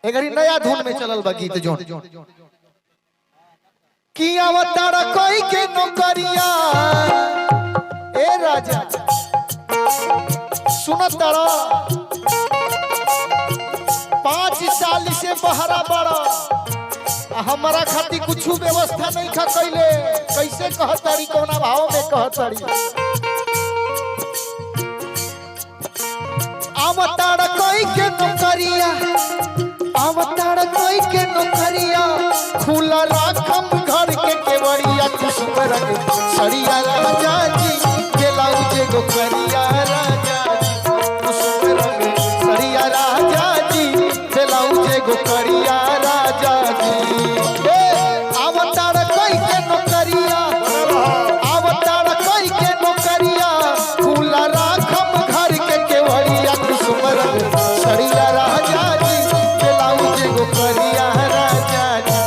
एक नया धुन में चलल बा गीत जोन कि अवतार कोई के नौकरिया ए राजा सुनत तारा 5 साल से बहरा बड़ा हमारा खाती कुछ व्यवस्था नहीं खा कैले कैसे कहतारी कोना भाव में कहतारी अवतार कोई के नौकरिया अवतार कोई के नौकरिया खुला राखम घर के केवड़िया कुसुम रंग सड़िया राजा जी ब्लाउज गो करिया राजा जी कुसुम रंग सड़िया राजा जी ब्लाउज गो करिया राजा जी अवतार कोई के नौकरिया अवतार कोई के नौकरिया खुला राखम घर के केवड़िया कुसुम रंग सड़िया राजा जी ब्लाउज गो करिया राजा जी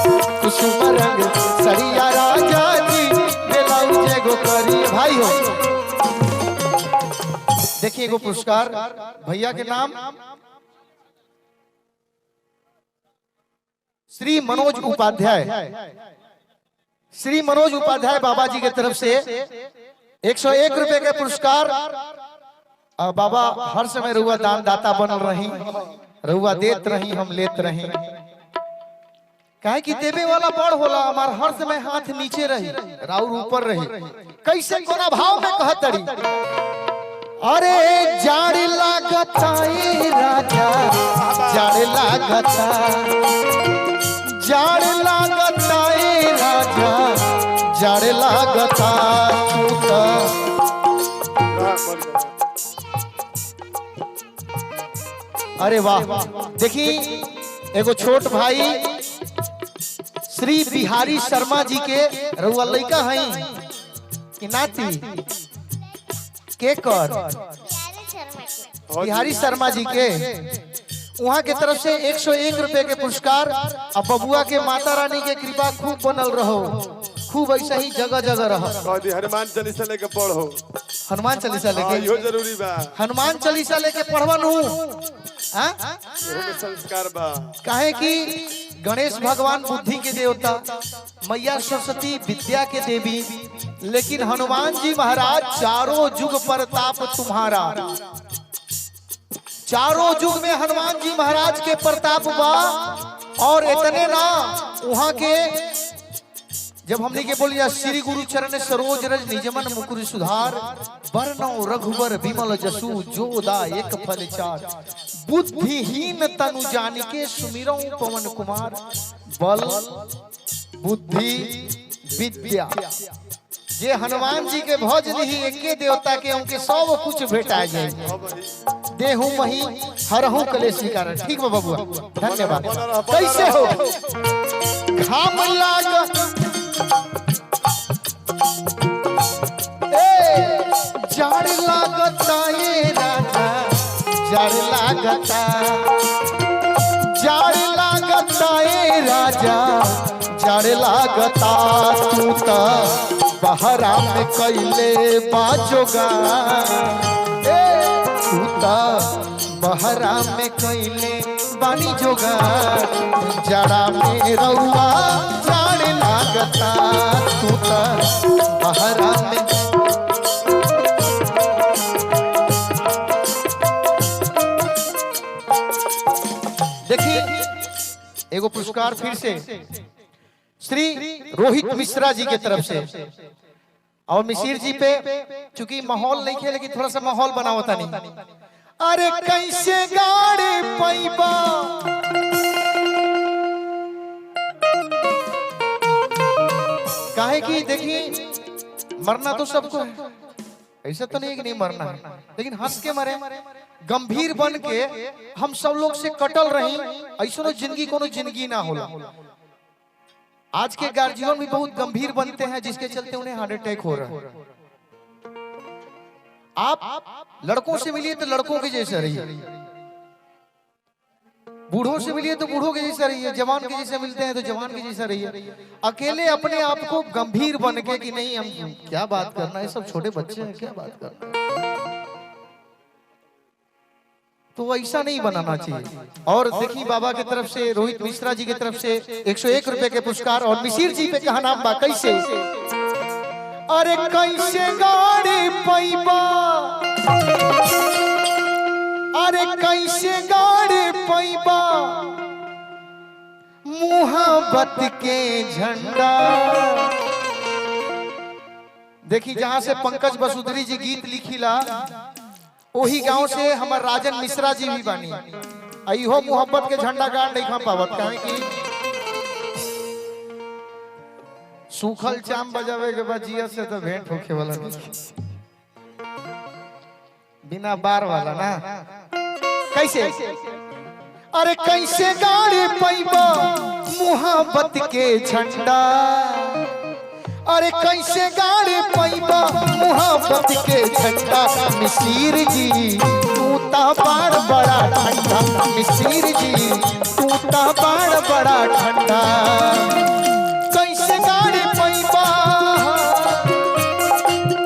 कुसुम रंग सड़िया राजा जी ब्लाउज गो करिया। भाई हो देखिए एगो पुरस्कार भैया के नाम श्री मनोज उपाध्याय बाबा जी के तरफ से 101 रुपए के पुरस्कार। बाबा हर समय रुआ दान दाता बनल रही रुआ देत रही हम लेत रही काहे कि देवे वाला बड़ होला हमार हर समय हाथ नीचे रही राउर ऊपर रही कैसे कोना भाव में कहतड़ी अरे जाड़ लागता ए राजा जाड़ लागता जाड़ लागता ए राजा जाड़ लागता अरे वाह देखी एगो छोट भाई श्री बिहारी शर्मा जी के रउआ लइका हई कि नाती के कर बिहारी शर्मा जी के वहाँ के तरफ से 101 रुपए के पुरस्कार। अब बबुआ के माता रानी के कृपा खूब बनल रहो खूब ऐसा ही जगह जगह रहो। हनुमान चालीसा लेके पढ़ो हनुमान चालीसा लेके यो जरूरी बा हनुमान चालीसा लेके पढ़वन हूँ संस्कार बा काहे कि गणेश भगवान बुद्धि के देवता मैया सरस्वती विद्या के देवी लेकिन हनुमान जी महाराज चारों युग प्रताप तुम्हारा चारों युग में हनुमान जी महाराज के प्रताप बा। और इतने ना वहां के जब हमने के बोलिया श्री गुरु चरण सरोज रज निजमन मुकुर सुधार वर्णो रघुवर विमल जसु जोदा एक फल चार बुद्धिहीन तनु जानिके सुमिरौ पवन कुमार बल बुद्धि विद्या जे हनुमान जी के भज नहीं एके देवता के उनके सब कुछ भेटा जाए देहु मही हरहु कलेशी कारण। ठीक बा बबुआ धन्यवाद। कैसे हो घाम लाग जाड़ लागता ये राजा जाड़ लागता जाड़ लागता ये राजा जाड़ लागता तू तो बहरा में कैले बाजोगा तू तो बहरा में कैले बानी जोगा जड़ा में रउआ जाड़ लागता तू तो बहरा में। देखिए एगो पुरस्कार फिर से श्री रोहित मिश्रा जी के तरफ से। और मिसिर जी पे चूंकि माहौल नहीं खे लेकिन थोड़ा सा माहौल बनावता नहीं। अरे कैसे गाड़े पैबा काहे कि देखिए मरना तो सबको है ऐसा तो नहीं कि नहीं मरना है लेकिन हंस के मरे गंभीर बन के हम सब लोग से कटल रही ऐसा जिंदगी कोनो जिंदगी ना होला। आज के गार्जियन भी बहुत गंभीर बनते हैं जिसके चलते उन्हें हार्ट अटैक हो रहा है। आप लड़कों से मिलिए तो लड़कों के जैसे रहिए बूढ़ों से मिलिए तो बूढ़ों के जैसा रहिए जवान के जैसे मिलते हैं तो जवान के जैसा रहिए। अकेले अपने आप को गंभीर बन के कि नहीं हम क्या बात करना है सब छोटे बच्चे हैं क्या बात करना है तो ऐसा नहीं बनाना चाहिए। और देखिए बाबा की तरफ से, रोहित मिश्रा जी की तरफ से 101 रुपए के पुरस्कार। और मिसिर जी पे कहा नाम बा कैसे, अरे कैसे गाड़ी पैबा, अरे कैसे गाड़ी पैबा मुहब्बत के झंडा। देखी जहां से पंकज बसुधरी जी गीत लिखिला वही गांव से हमार राजन मिश्रा जी भी बानी। अहो मोहब्बत के झंडा गाड़ नहीं खा पावत काहे कि सूखल चाम बजावे के बाद जिया से तो भेंट होखे वाला नहीं, बिना बार वाला ना। कैसे, अरे कैसे गाड़ी पैबा मोहब्बत के झंडा, अरे कैसे गाड़ी पैबा मोहब्बत के झंडा। मिसिर जी तू ता बाड़ बड़ा ठंडा, मिसिर जी तू ता बाड़ बड़ा ठंडा। कैसे गाड़ी पैबा,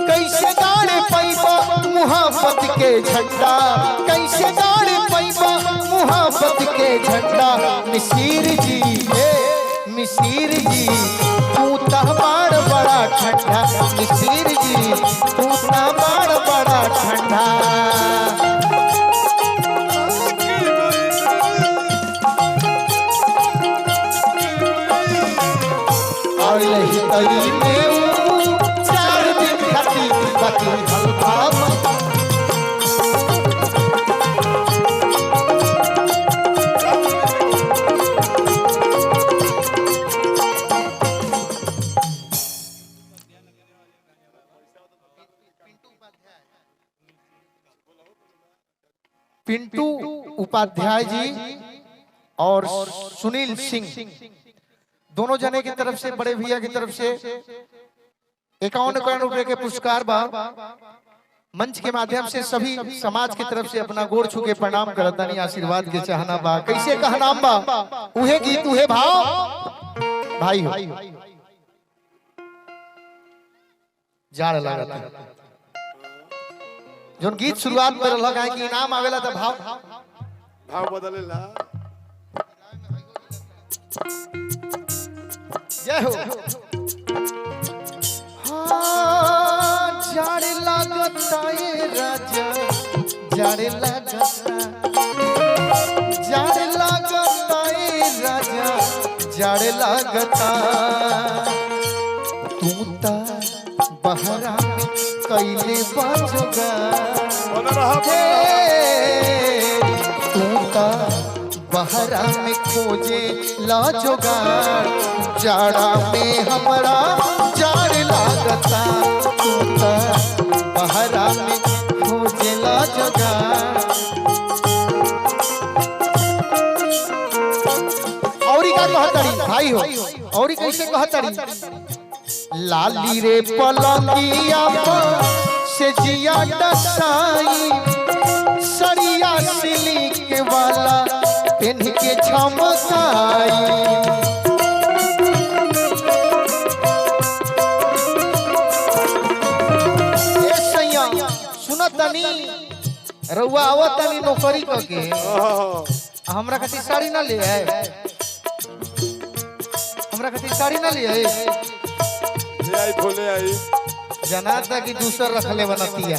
कैसे गाड़ी पैबा मोहब्बत के झंडा, कैसे गाड़ी पैबा मोहब्बत के झंडा। मिसिर जी मिसिर जी तू ता बाड़ बड़ा ठंडा, मिसिर जी तू ता बाड़ बड़ा ठंडा। और यही तई में 4 दिन खाती बाकी हल्का पिंटू उपाध्याय जी और सुनील सिंह दोनों जने की तरफ से, बड़े भैया की तरफ से 51 रुपए के पुरस्कार बा। मंच के माध्यम से सभी समाज की तरफ से अपना गोड़ छू के प्रणाम करतानी, आशीर्वाद के चाहना बा। कैसे कहा नाम बा, उहे गीत उहे भाव भाई हो जाड़ लागत। जो गीत शुरुआत में रहल है कि इनाम आवेला तो भाव बदलेला। जय हो। हाँ जाड़े लागता ये राजा, जाड़े लागता, जाड़े लागता ये राजा, जाड़े लागता। तू ता बहरा में कैले बाजोगा, तू ता बहरा में खोजे लाजोगा। जाड़ा में हमारा जाड़ लागता, तू ता बहरा में खोजे लाजोगा। औरी का कहतरी भाई हो, औरी कैसे कहतरी, लाली रे पलंगिया से जिया डसाई, सड़िया सिल्क वाला पेन के झमकाई। सुन तनी रउआ आवत तनी नौकरी करके हमरा खातिर साड़ी ना ले आए, हमरा खातिर साड़ी ना ले आए। ले आई, बोले आई जनाता की दूसर रखले बनतिया।